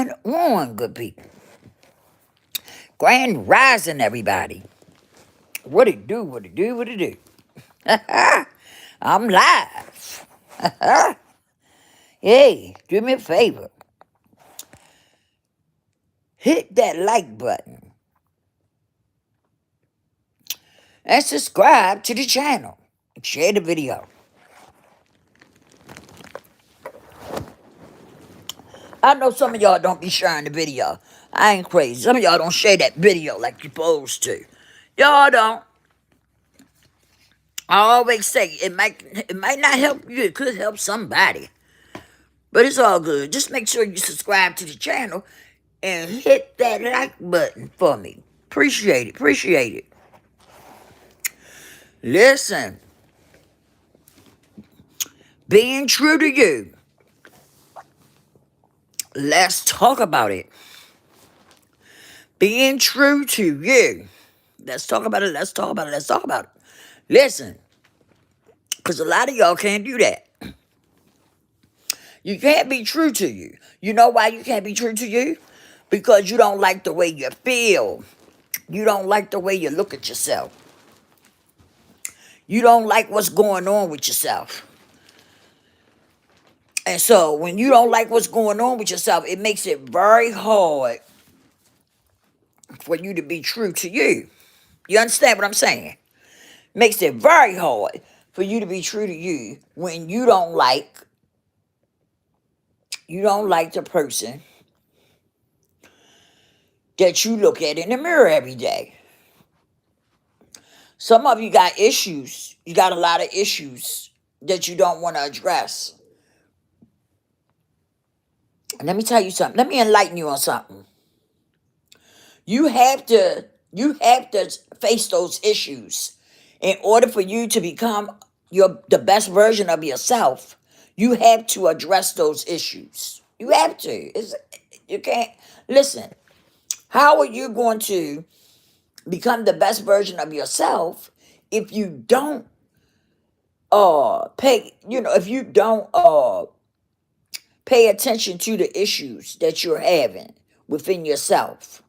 going on, good people? Grand rising, everybody. What it do, what it do, what it do? I'm live. Hey, do me a favor. Hit that like button and subscribe to the channel. Share the video. I know some of y'all don't be sharing the video. I ain't crazy. Some of y'all don't share that video like you're supposed to. Y'all don't. I always say it might not help you. It could help somebody. But it's all good. Just make sure you subscribe to the channel and hit that like button for me. Appreciate it. Appreciate it. Listen. Being true to you. Let's talk about it. Being true to you. Let's talk about it. Let's talk about it. Let's talk about it. Listen. Because a lot of y'all can't do that. You can't be true to you. You know why you can't be true to you? Because you don't like the way you feel. You don't like the way you look at yourself. You don't like what's going on with yourself. And so when you don't like what's going on with yourself, it makes it very hard for you to be true to you. You understand what I'm saying? Makes it very hard for you to be true to you when you don't like the person that you look at in the mirror every day. Some of you got issues. You got a lot of issues that you don't want to address. Let me tell you something. Let me enlighten you on something. You have to face those issues in order for you to become the best version of yourself. You have to address those issues. You have to. You can't listen. How are you going to become the best version of yourself if you don't pay attention to the issues that you're having within yourself?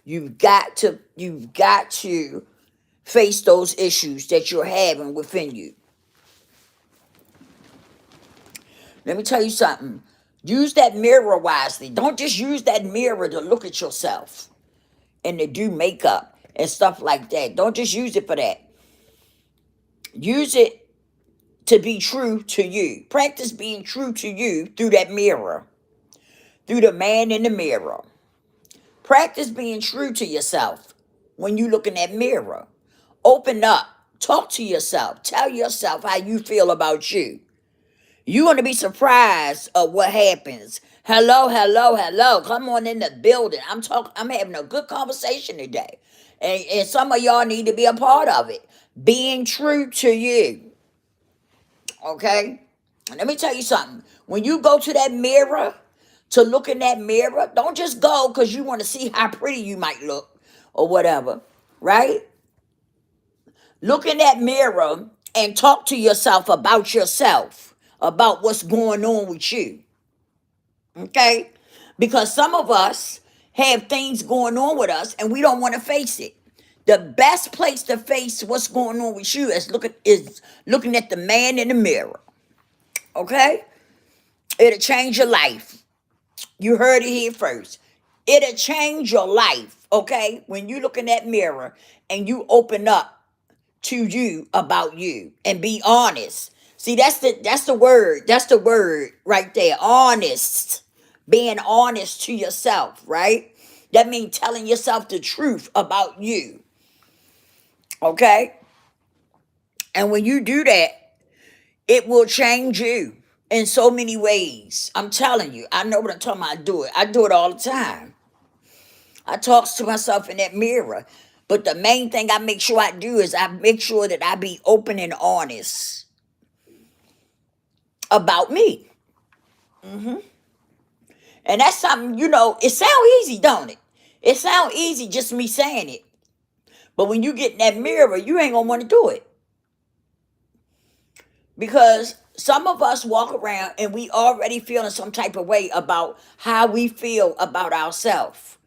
You've got to face those issues that you're having within you. Let me tell you something. Use that mirror wisely. Don't just use that mirror to look at yourself and to do makeup and stuff like that. Don't just use it for that. Use it to be true to you. Practice being true to you through that mirror, through the man in the mirror. Practice being true to yourself when you look in that mirror. Open up. Talk to yourself. Tell yourself how you feel about you. You're going to be surprised of what happens. Hello, hello, hello. Come on in the building. I'm having a good conversation today. And some of y'all need to be a part of it. Being true to you. Okay? Let me tell you something. When you go to that mirror, to look in that mirror, don't just go because you want to see how pretty you might look or whatever, right? Look in that mirror and talk to yourself, about what's going on with you, okay? Because some of us have things going on with us and we don't want to face it. The best place to face what's going on with you is looking at the man in the mirror, okay? It'll change your life. You heard it here first. It'll change your life, okay? When you look in that mirror and you open up to you about you and be honest. See, that's the word. That's the word right there. Honest. Being honest to yourself, right? That means telling yourself the truth about you. Okay? And when you do that, it will change you in so many ways. I'm telling you. I know what I'm talking about. I do it all the time. I talk to myself in that mirror. But the main thing I make sure I do is I make sure that I be open and honest about me. And that's something, it sounds easy, don't it? It sounds easy just me saying it. But when you get in that mirror, you ain't going to want to do it. Because some of us walk around and we already feeling some type of way about how we feel about ourselves,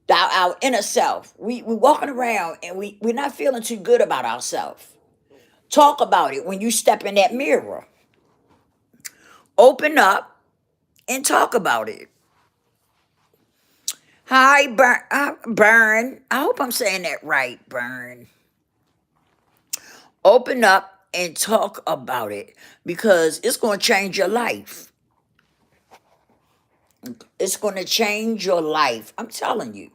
our inner self. We walking around and we're not feeling too good about ourselves. Talk about it when you step in that mirror. Open up and talk about it. Hi, Burn. I hope I'm saying that right, Burn. Open up and talk about it because it's going to change your life. It's going to change your life. I'm telling you.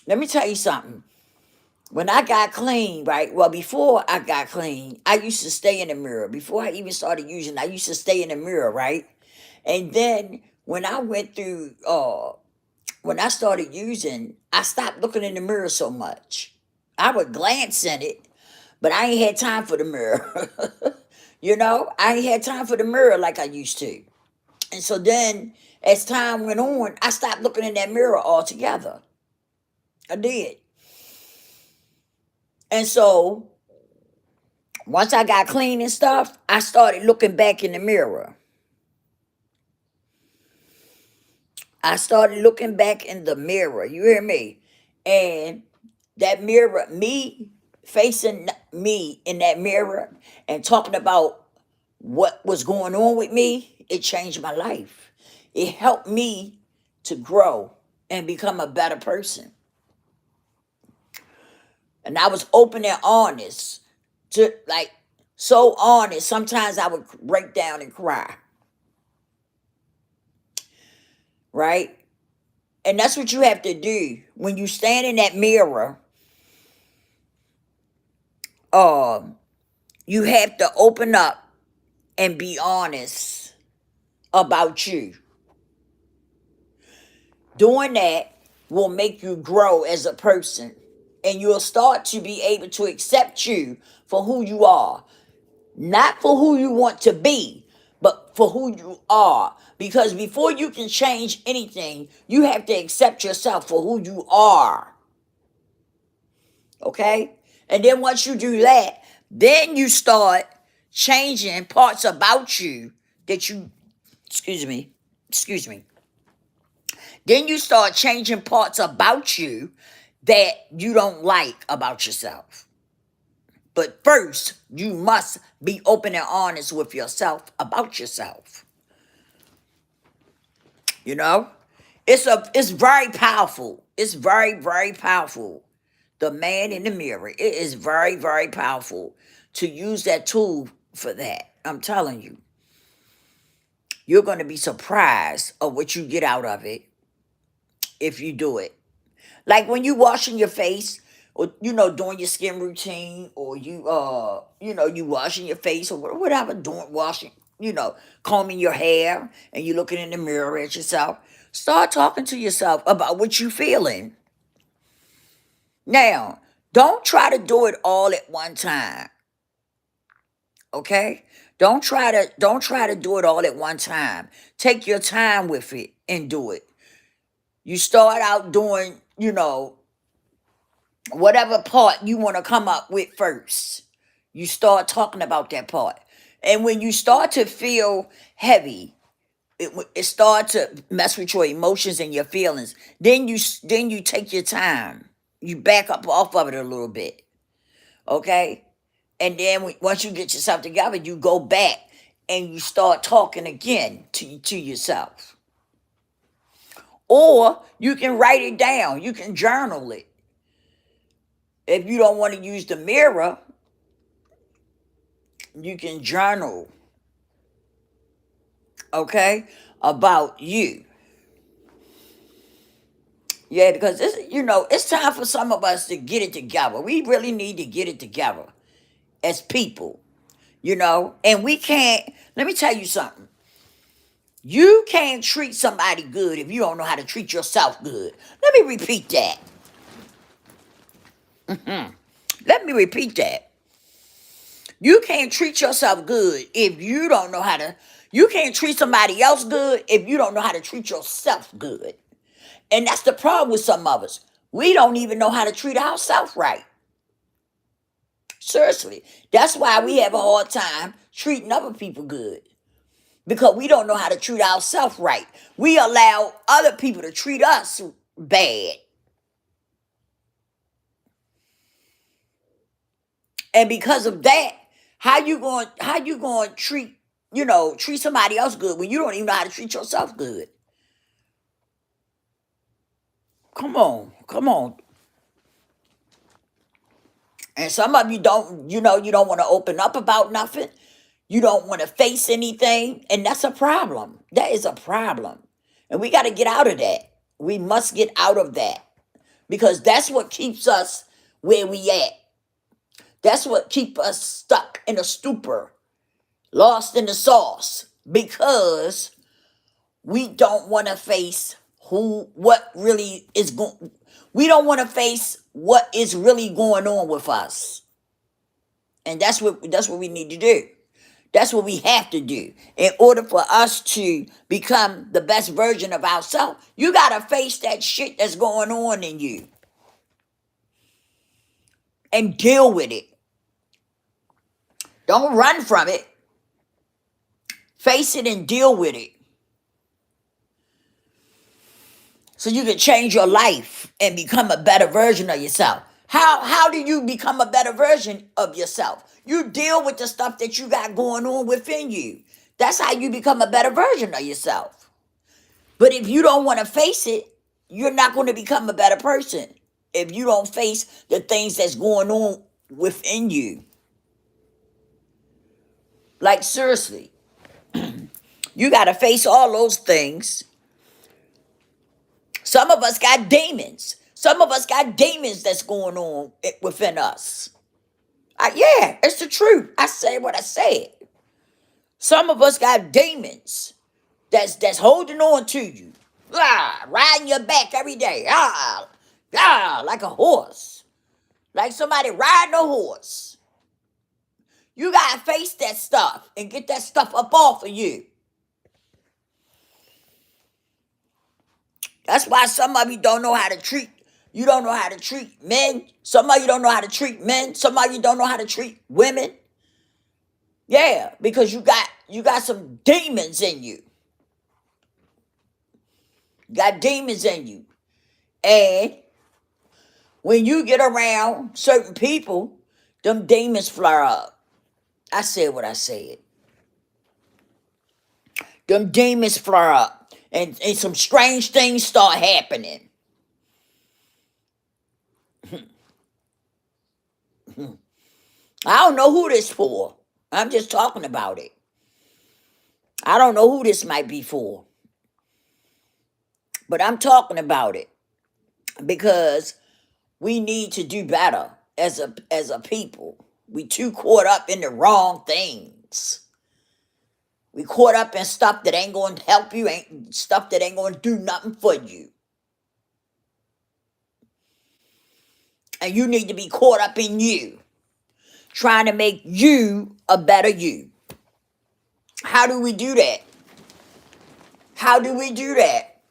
Let me tell you something. When I got clean, right? Well, before I got clean, I used to stay in the mirror. Before I even started using, I used to stay in the mirror, right? And then when I went through, when I started using, I stopped looking in the mirror so much. I would glance in it, but I ain't had time for the mirror. I ain't had time for the mirror like I used to. And so then, as time went on, I stopped looking in that mirror altogether. I did. And so, once I got clean and stuff, I started looking back in the mirror. I started looking back in the mirror. You hear me? And that mirror, me facing me in that mirror and talking about what was going on with me, it changed my life. It helped me to grow and become a better person. And I was open and honest, to like so honest. Sometimes I would break down and cry, right? And that's what you have to do when you stand in that mirror. You have to open up and be honest about you. Doing that will make you grow as a person, and you'll start to be able to accept you for who you are, not for who you want to be, but for who you are. Because before you can change anything, you have to accept yourself for who you are. Okay? And then once you do that, then you start changing parts about you that you, excuse me. Then you start changing parts about you that you don't like about yourself. But first, you must be open and honest with yourself about yourself. You know? It's very powerful. It's very, very powerful. The man in the mirror. It is very, very powerful to use that tool for that. I'm telling you. You're going to be surprised of what you get out of it if you do it. Like when you washing your face, or doing your skin routine, or you washing your face, or whatever, doing washing, combing your hair, and you looking in the mirror at yourself. Start talking to yourself about what you feeling. Now, don't try to do it all at one time. Okay? Don't try to do it all at one time. Take your time with it and do it. You start out doing, whatever part you want to come up with first. You start talking about that part. And when you start to feel heavy, it starts to mess with your emotions and your feelings. Then you take your time. You back up off of it a little bit. Okay? And then once you get yourself together, you go back and you start talking again to yourself. Or you can write it down. You can journal it. If you don't want to use the mirror, you can journal, okay, about you. Yeah, because it's time for some of us to get it together. We really need to get it together as people, and we can't, let me tell you something. You can't treat somebody good if you don't know how to treat yourself good. Let me repeat that. Let me repeat that. You can't treat yourself good if you don't know how to. You can't treat somebody else good if you don't know how to treat yourself good. And that's the problem with some of us. We don't even know how to treat ourselves right. Seriously. That's why we have a hard time treating other people good. Because we don't know how to treat ourselves right. We allow other people to treat us bad. And because of that, how you going to treat somebody else good when you don't even know how to treat yourself good? Come on. Come on. And some of you don't want to open up about nothing. You don't want to face anything, and that's a problem. That is a problem. And we got to get out of that. We must get out of that because that's what keeps us where we at. That's what keeps us stuck in a stupor, lost in the sauce, because we don't want to face what really is going. We don't want to face what is really going on with us, and that's what we need to do. That's what we have to do in order for us to become the best version of ourselves. You gotta face that shit that's going on in you and deal with it. Don't run from it. Face it and deal with it. So you can change your life and become a better version of yourself. How do you become a better version of yourself? You deal with the stuff that you got going on within you. That's how you become a better version of yourself. But if you don't want to face it, you're not going to become a better person. If you don't face the things that's going on within you. Like seriously, you got to face all those things. Some of us got demons. Some of us got demons that's going on within us. Yeah, it's the truth. I say what I said. Some of us got demons that's holding on to you. Riding your back every day. Like a horse. Like somebody riding a horse. You gotta face that stuff and get that stuff up off of you. That's why some of you don't know how to treat. You don't know how to treat men. Some of you don't know how to treat men. Some of you don't know how to treat women. Yeah, because you got some demons in you. You got demons in you. And when you get around certain people, them demons flare up. I said what I said. Them demons flare up. And some strange things start happening. I don't know who this for. I'm just talking about it. I don't know who this might be for. But I'm talking about it because we need to do better as a people. We too caught up in the wrong things. We caught up in stuff that ain't going to help you, ain't stuff that ain't going to do nothing for you. And you need to be caught up in you, trying to make you a better you. How do we do that? How do we do that?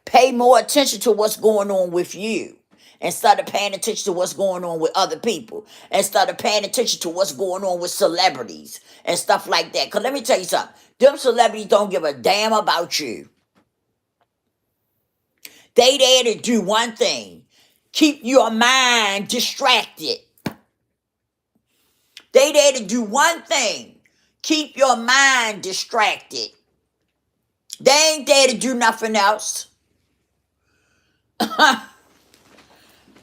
Pay more attention to what's going on with you instead of paying attention to what's going on with other people, instead of paying attention to what's going on with celebrities and stuff like that. Because let me tell you something. Them celebrities don't give a damn about you. They there to do one thing. Keep your mind distracted. They there to do one thing. Keep your mind distracted. They ain't there to do nothing else.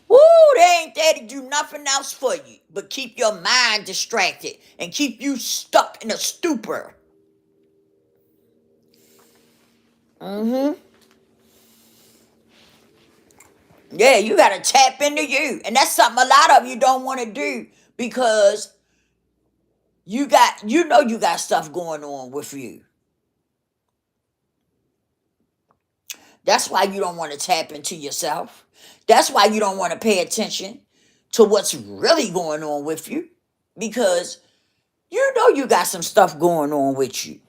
Woo, they ain't there to do nothing else for you but keep your mind distracted and keep you stuck in a stupor. Yeah, you got to tap into you. And that's something a lot of you don't want to do because you got stuff going on with you. That's why you don't want to tap into yourself. That's why you don't want to pay attention to what's really going on with you because you got some stuff going on with you.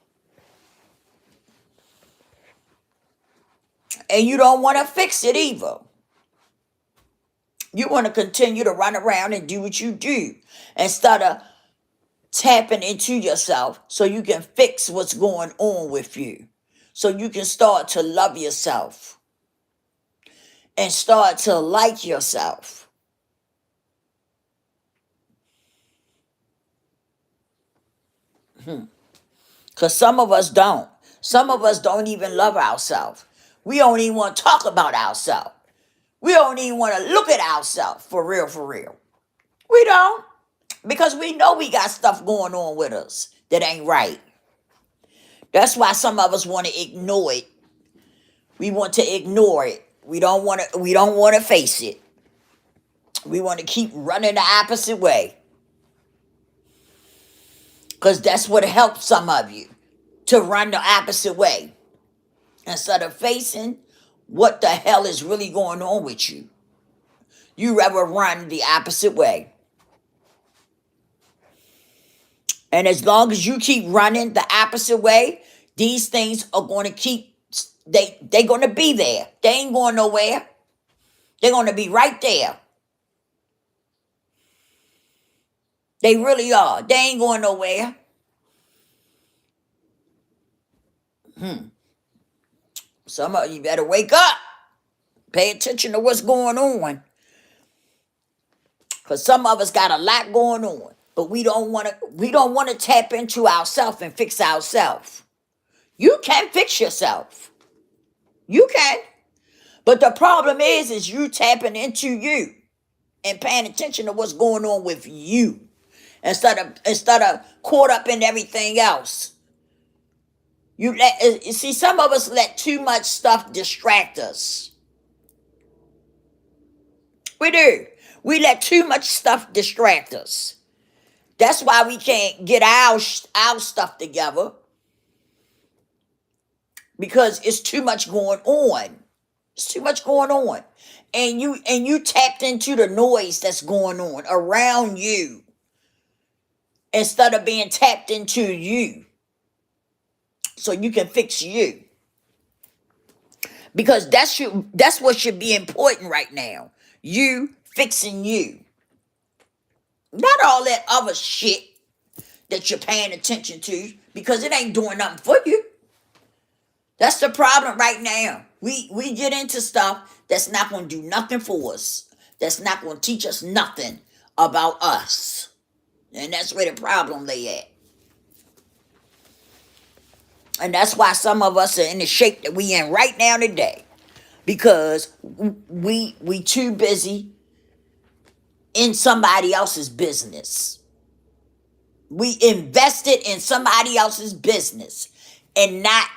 And you don't want to fix it either. You want to continue to run around and do what you do instead of tapping into yourself so you can fix what's going on with you. So you can start to love yourself and start to like yourself. Because some of us don't. Some of us don't even love ourselves. We don't even want to talk about ourselves. We don't even want to look at ourselves for real, for real. We don't. Because we know we got stuff going on with us that ain't right. That's why some of us want to ignore it. We want to ignore it. We don't want to face it. We want to keep running the opposite way. Because that's what helps some of you to run the opposite way. Instead of facing what the hell is really going on with you. You rather run the opposite way. And as long as you keep running the opposite way, these things are going to keep, they're going to be there. They ain't going nowhere. They're going to be right there. They really are. They ain't going nowhere. Some of you better wake up. Pay attention to what's going on. Because some of us got a lot going on. But we don't want to tap into ourselves and fix ourselves. You can fix yourself. You can. But the problem is you tapping into you and paying attention to what's going on with you instead of caught up in everything else. You see, some of us let too much stuff distract us. We do. We let too much stuff distract us. That's why we can't get our stuff together, because it's too much going on. It's too much going on. And you tapped into the noise that's going on around you instead of being tapped into you so you can fix you. Because that's what should be important right now. You fixing you. Not all that other shit that you're paying attention to, because it ain't doing nothing for you. That's the problem right now. We get into stuff that's not going to do nothing for us. That's not going to teach us nothing about us. And that's where the problem lay at. And that's why some of us are in the shape that we in right now today. Because we too busy in somebody else's business. We invested in somebody else's business and not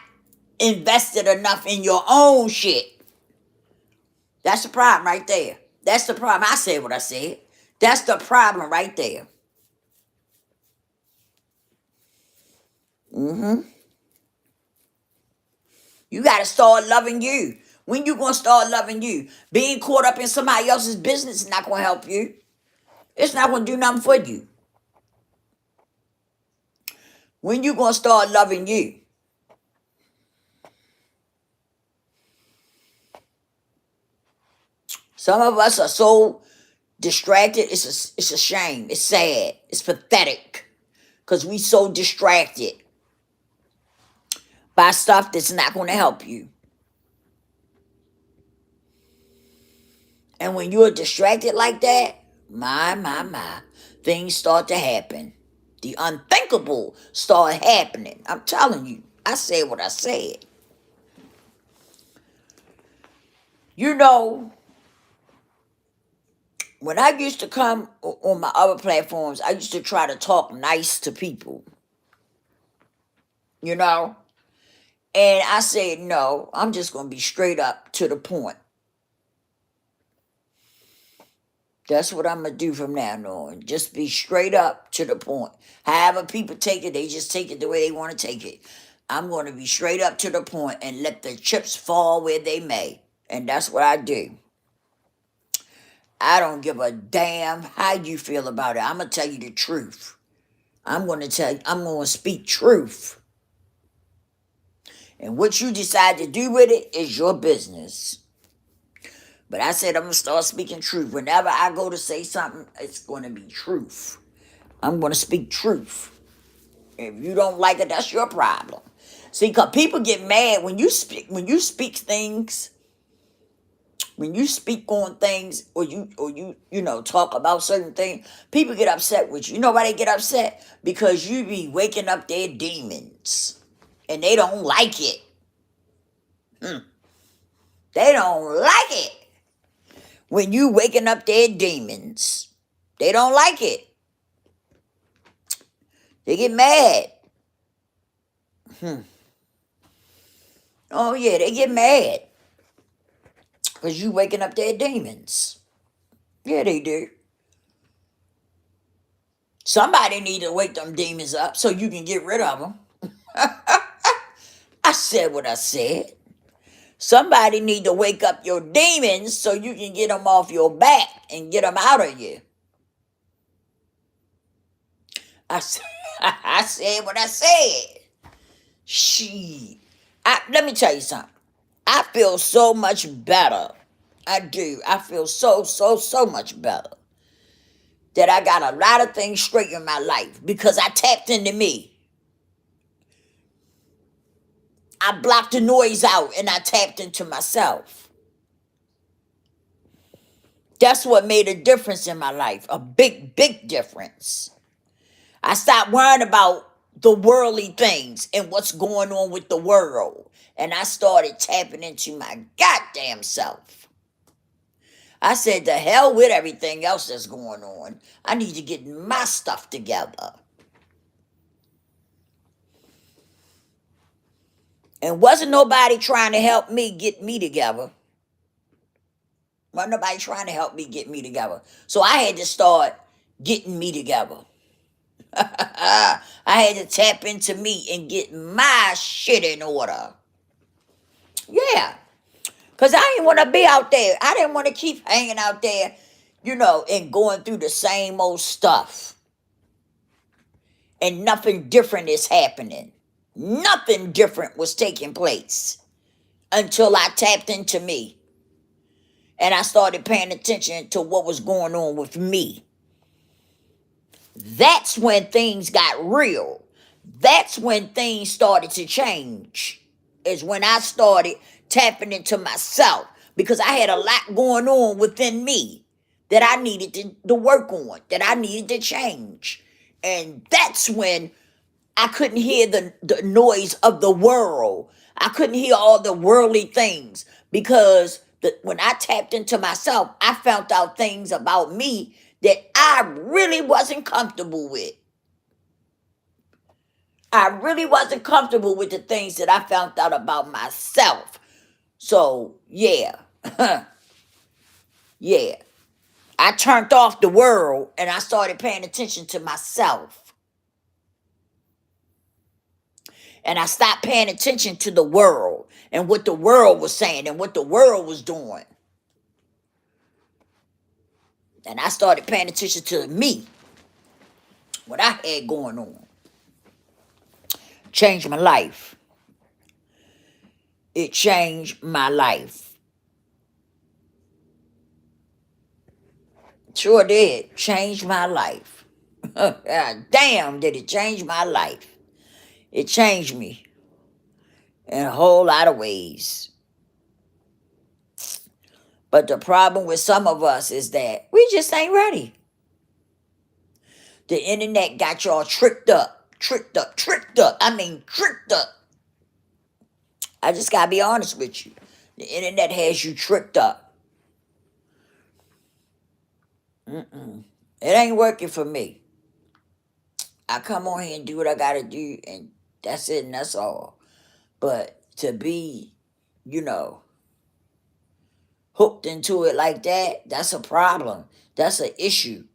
invested enough in your own shit. That's the problem right there. That's the problem. I said what I said. That's the problem right there. You got to start loving you. When you going to start loving you? Being caught up in somebody else's business is not going to help you. It's not going to do nothing for you. When you going to start loving you? Some of us are so distracted. It's a shame. It's sad. It's pathetic. Because we so distracted by stuff that's not going to help you. And when you're distracted like that, my, things start to happen. The unthinkable start happening. I'm telling you, I said what I said. You know, when I used to come on my other platforms, I used to try to talk nice to people. You know? And I said, no, I'm just going to be straight up to the point. That's what I'm going to do from now on. Just be straight up to the point. However people take it, they just take it the way they want to take it. I'm going to be straight up to the point and let the chips fall where they may. And that's what I do. I don't give a damn how you feel about it. I'm going to tell you the truth. I'm going to speak truth. And what you decide to do with it is your business. But I said I'm going to start speaking truth. Whenever I go to say something, it's going to be truth. I'm going to speak truth. If you don't like it, that's your problem. See, because people get mad when you speak things, when you speak on things, or you know, talk about certain things, people get upset with you. You know why they get upset? Because you be waking up their demons. And they don't like it. They don't like it. When you waking up their demons. They don't like it. They get mad. Oh yeah, they get mad. Because you waking up their demons. Yeah, they do. Somebody need to wake them demons up so you can get rid of them. I said what I said. Somebody need to wake up your demons so you can get them off your back and get them out of you. I said, I said what I said. She, let me tell you something. I feel so much better. I do. I feel so much better. That I got a lot of things straight in my life because I tapped into me. I blocked the noise out and I tapped into myself. That's what made a difference in my life. A big difference. I stopped worrying about the worldly things and what's going on with the world. And I started tapping into my goddamn self. I said, the hell with everything else that's going on. I need to get my stuff together. And wasn't nobody trying to help me get me together. Wasn't nobody trying to help me get me together. So I had to start getting me together. I had to tap into me and get my shit in order. Yeah. Because I didn't want to be out there. I didn't want to keep hanging out there, you know, and going through the same old stuff. And nothing different is happening. Nothing different was taking place until I tapped into me. And I started paying attention to what was going on with me. That's when things got real. That's when things started to change. Is when I started tapping into myself. Because I had a lot going on within me that I needed to work on, that I needed to change. And that's when I couldn't hear the noise of the world. I couldn't hear all the worldly things because when I tapped into myself, I found out things about me that I really wasn't comfortable with. I really wasn't comfortable with the things that I found out about myself. So, yeah. Yeah. I turned off the world and I started paying attention to myself. And I stopped paying attention to the world and what the world was saying and what the world was doing. And I started paying attention to me, what I had going on. Changed my life. It changed my life. Sure did. Changed my life. Damn, did it change my life. It changed me in a whole lot of ways. But the problem with some of us is that we just ain't ready. The internet got y'all tricked up. I mean, tricked up. I just gotta be honest with you. The internet has you tricked up. It ain't working for me. I come on here and do what I gotta do, and that's it, and that's all. But to be, you know, hooked into it like that, that's a problem. That's an issue.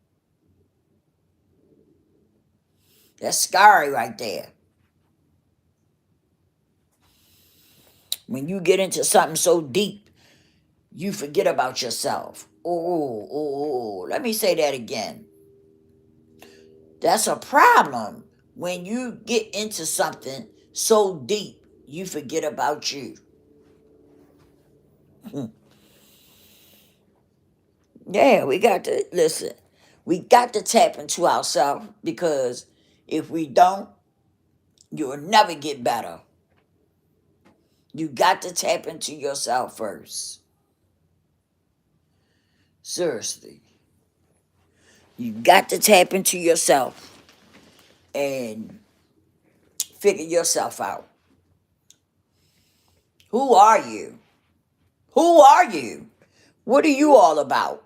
That's scary right there. When you get into something so deep, you forget about yourself. Oh, let me say that again. That's a problem. When you get into something so deep, you forget about you. Yeah, we got to listen. We got to tap into ourselves because if we don't, you'll never get better. You got to tap into yourself first. Seriously. You got to tap into yourself and figure yourself out. Who are you? Who are you? What are you all about?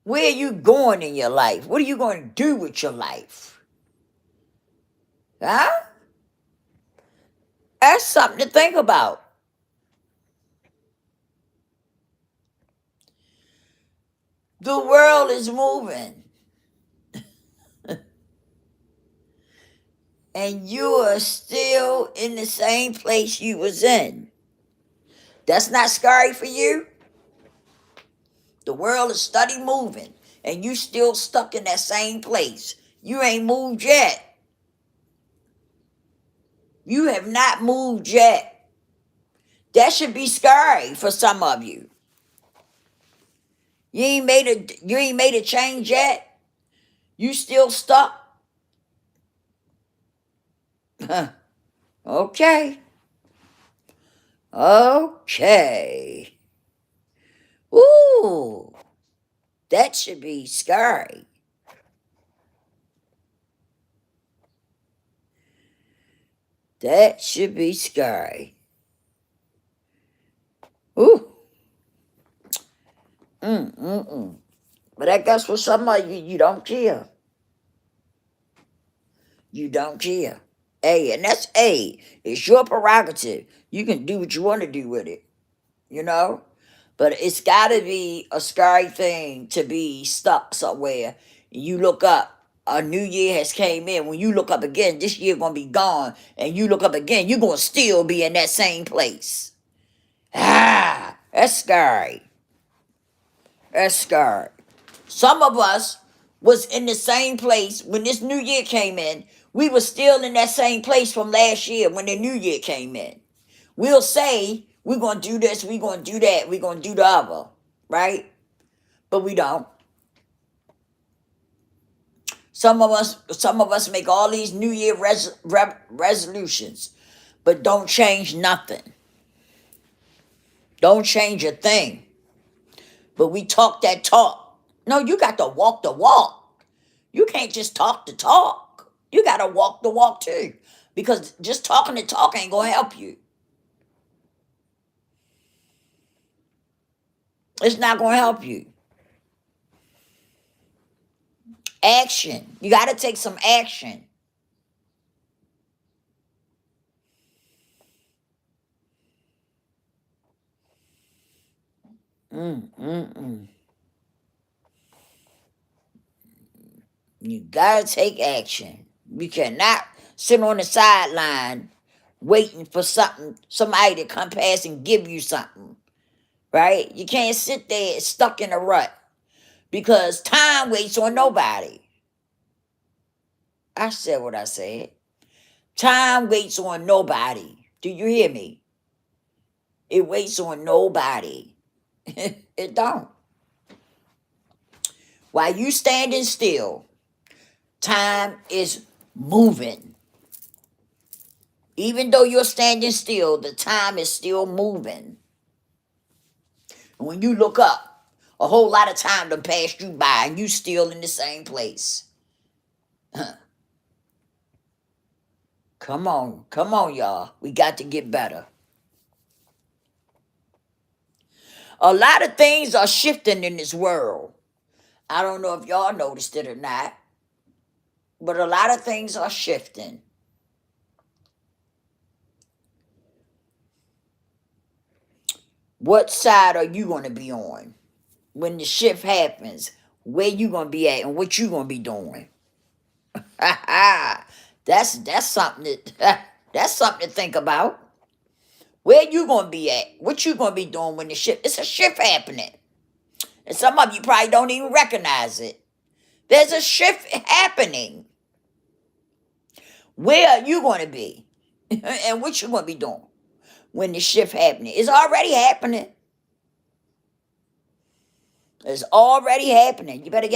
Where are you going in your life? What are you going to do with your life? Huh? That's something to think about. The world is moving, and you are still in the same place you was in. That's not scary for you? The world is steady moving, and you still stuck in that same place. You ain't moved yet. You have not moved yet. That should be scary for some of you. You ain't made a change yet. You still stuck. Okay. Okay. Ooh, that should be scary. That should be scary. Ooh. Mm. But I guess for some of you, you don't care. You don't care. Hey, and that's it's your prerogative. You can do what you want to do with it, you know? But it's gotta be a scary thing to be stuck somewhere. You look up, a new year has came in. When you look up again, this year gonna be gone, and you look up again, you're gonna still be in that same place. Ah, that's scary. That's scary. Some of us was in the same place when this new year came in. We were still in that same place from last year when the new year came in. We'll say we're gonna do this, we're gonna do that, we're gonna do the other, right? But we don't. Some of us make all these New Year resolutions, but don't change nothing. Don't change a thing. But we talk that talk. No, you got to walk the walk. You can't just talk the talk. You got to walk the walk too. Because just talking the talk ain't going to help you. It's not going to help you. Action. You got to take some action. Mm. You got to take action. You cannot sit on the sideline waiting for somebody to come past and give you something, right? You can't sit there stuck in a rut because time waits on nobody. I said what I said. Time waits on nobody. Do you hear me? It waits on nobody. It don't. While you standing still, time is moving. Even though you're standing still, the time is still moving. And when you look up, a whole lot of time done passed you by and you still in the same place. Come on, y'all. We got to get better. A lot of things are shifting in this world. I don't know if y'all noticed it or not, but a lot of things are shifting. What side are you going to be on when the shift happens? Where you going to be at and what you going to be doing? that's something that's something to think about. Where you going to be at? What you going to be doing when the shift? It's a shift happening. And some of you probably don't even recognize it. There's a shift happening. Where are you going to be? And what you going to be doing when the shift happening? It's already happening. It's already happening. You better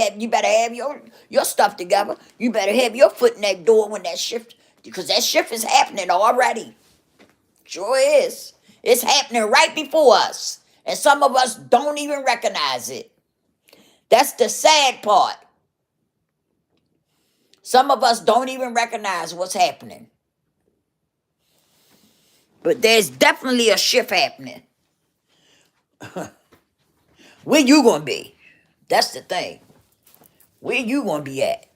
have your stuff together. You better have your foot in that door when that shift, because that shift is happening already. Sure is. It's happening right before us. And some of us don't even recognize it. That's the sad part. Some of us don't even recognize what's happening. But there's definitely a shift happening. Where you gonna be? That's the thing. Where you gonna be at?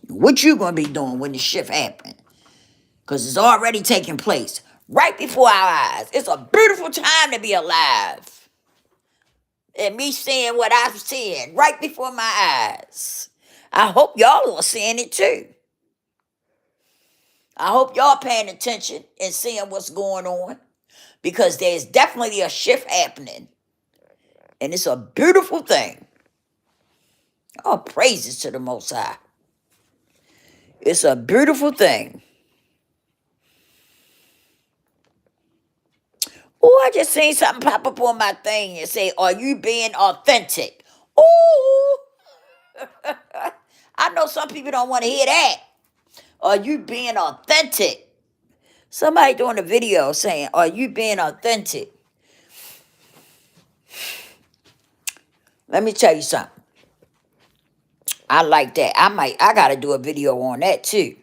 What you gonna be doing when the shift happens? Because it's already taking place right before our eyes. It's a beautiful time to be alive. And me seeing what I'm seeing right before my eyes. I hope y'all are seeing it too. I hope y'all paying attention and seeing what's going on, because there's definitely a shift happening. And it's a beautiful thing. All praises to the Most High. It's a beautiful thing. Oh, I just seen something pop up on my thing and say, "Are you being authentic?" Oh, I know some people don't want to hear that. Are you being authentic? Somebody doing a video saying, "Are you being authentic?" Let me tell you something. I like that. I gotta do a video on that too.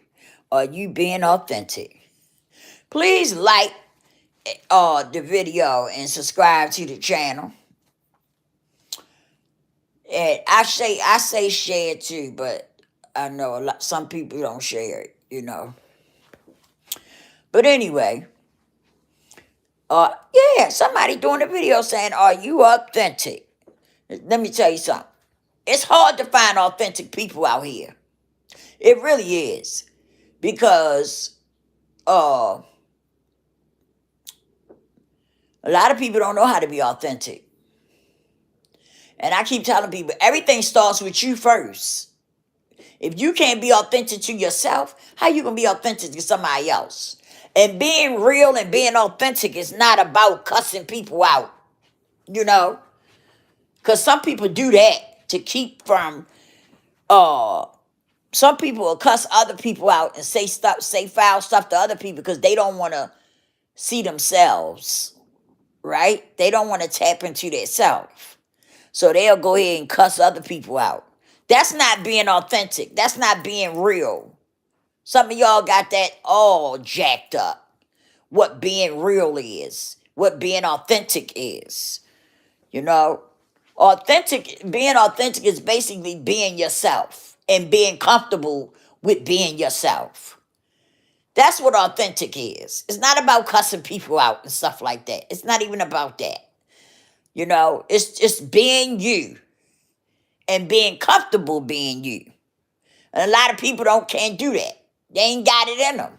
Are you being authentic? Please like the video and subscribe to the channel. And I say share it too, but I know some people don't share it, you know. But anyway, yeah, somebody doing a video saying, "Are you authentic?" Let me tell you something. It's hard to find authentic people out here. It really is. Because a lot of people don't know how to be authentic. And I keep telling people, everything starts with you first. If you can't be authentic to yourself, how you gonna be authentic to somebody else? And being real and being authentic is not about cussing people out, you know? Because some people do that to keep from, some people will cuss other people out and say foul stuff to other people because they don't want to see themselves, right? They don't want to tap into their self. So they'll go ahead and cuss other people out. That's not being authentic. That's not being real. Some of y'all got that all jacked up. What being real is, what being authentic is. You know, being authentic is basically being yourself and being comfortable with being yourself. That's what authentic is. It's not about cussing people out and stuff like that. It's not even about that. You know, it's just being you and being comfortable being you. And a lot of people can't do that. They ain't got it in them.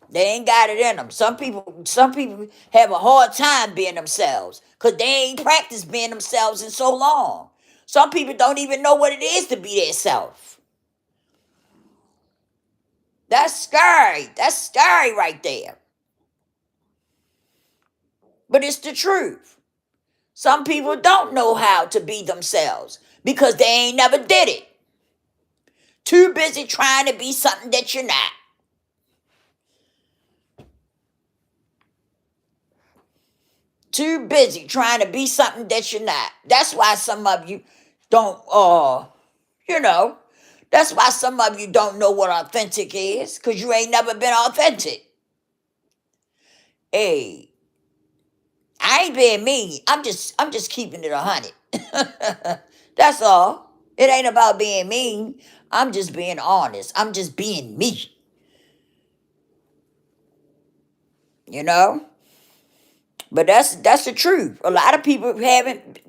They ain't got it in them. Some people have a hard time being themselves because they ain't practiced being themselves in so long. Some people don't even know what it is to be their self. That's scary. That's scary right there. But it's the truth. Some people don't know how to be themselves because they ain't never did it. Too busy trying to be something that you're not. Too busy trying to be something that you're not. That's why some of you don't, that's why some of you don't know what authentic is, because you ain't never been authentic. Hey, I ain't being mean. I'm just keeping it 100. That's all. It ain't about being mean. I'm just being honest. I'm just being me. You know? But that's the truth. A lot of people haven't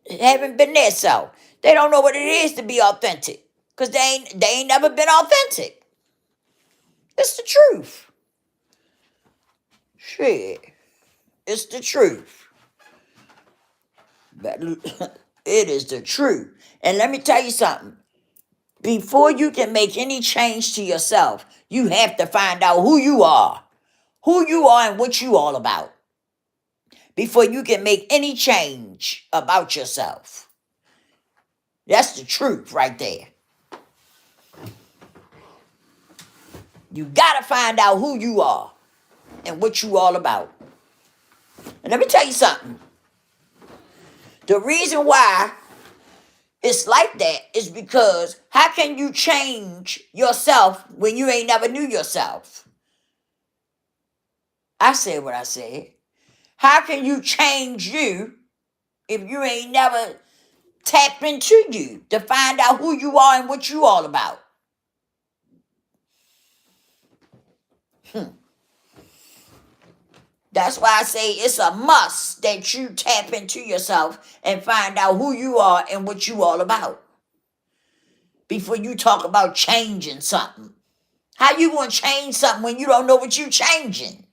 been there, so they don't know what it is to be authentic because they ain't never been authentic. It's the truth. Shit, it's the truth. But it is the truth. And let me tell you something. Before you can make any change to yourself, you have to find out who you are. who you are and what you all about before you can make any change about yourself. That's the truth right there. You got to find out who you are and what you all about. And let me tell you something. The reason why it's like that is because how can you change yourself when you ain't never knew yourself? I said what I said. How can you change you if you ain't never tapped into you to find out who you are and what you all about? That's why I say it's a must that you tap into yourself and find out who you are and what you all about before you talk about changing something. How you going to change something when you don't know what you're changing?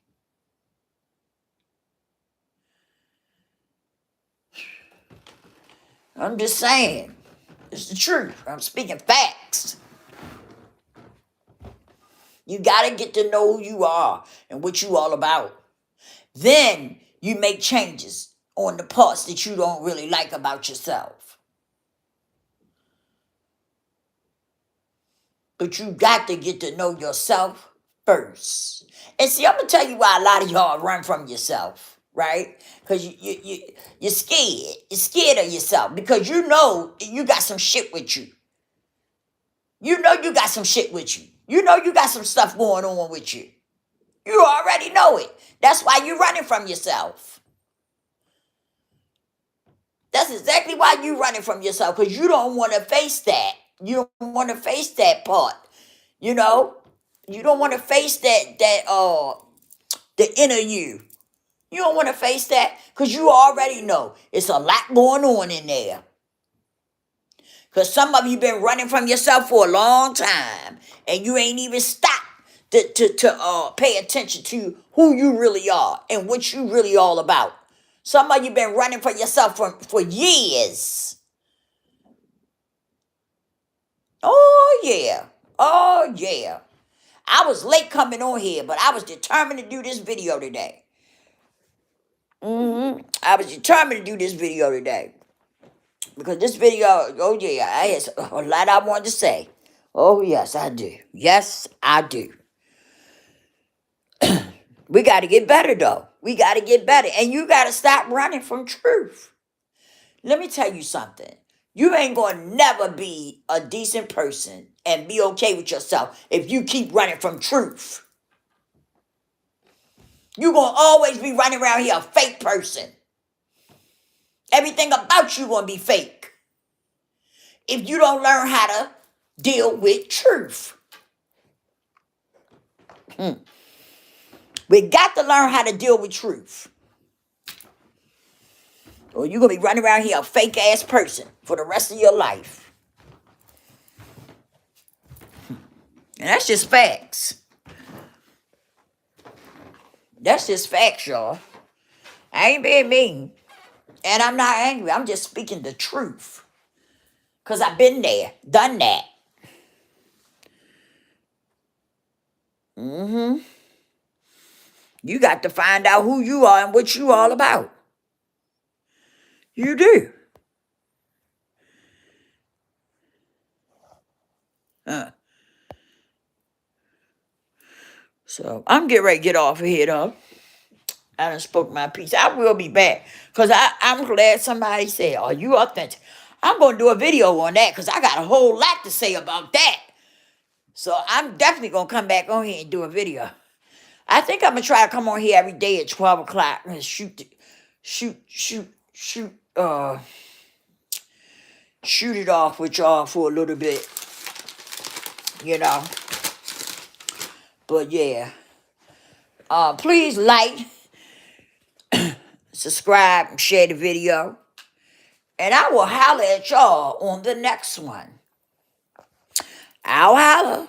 I'm just saying. It's the truth. I'm speaking facts. You got to get to know who you are and what you all about. Then you make changes on the parts that you don't really like about yourself. But you got to get to know yourself first. And see, I'm going to tell you why a lot of y'all run from yourself, right? Because you're scared. You're scared of yourself because you know you got some shit with you. You know you got some shit with you. You know you got some stuff going on with you. You already know it. That's why you're running from yourself. That's exactly why you're running from yourself, because you don't want to face that. You don't want to face that part. You know? You don't want to face the inner you. You don't want to face that because you already know it's a lot going on in there. Because some of you been running from yourself for a long time and you ain't even stopped to pay attention to who you really are and what you really all about. Some of you been running from yourself for years. Oh, yeah. Oh, yeah. I was late coming on here, but I was determined to do this video today. I was determined to do this video today. Because this video, oh, yeah, I had a lot I wanted to say. Oh, yes, I do. Yes, I do. We got to get better, though. We got to get better. And you got to stop running from truth. Let me tell you something. You ain't going to never be a decent person and be okay with yourself if you keep running from truth. You're going to always be running around here a fake person. Everything about you going to be fake if you don't learn how to deal with truth. We got to learn how to deal with truth. Or you're going to be running around here a fake-ass person for the rest of your life. And that's just facts. That's just facts, y'all. I ain't being mean. And I'm not angry. I'm just speaking the truth. Because I've been there, done that. You got to find out who you are and what you all about. You do. So I'm getting ready to get off of here, though. I done spoke my piece. I will be back. Because I'm glad somebody said, are you authentic? I'm going to do a video on that because I got a whole lot to say about that. So I'm definitely going to come back on here and do a video. I think I'm going to try to come on here every day at 12 o'clock and shoot it off with y'all for a little bit. You know. But yeah. Please like, subscribe, and share the video. And I will holler at y'all on the next one. I'll holler.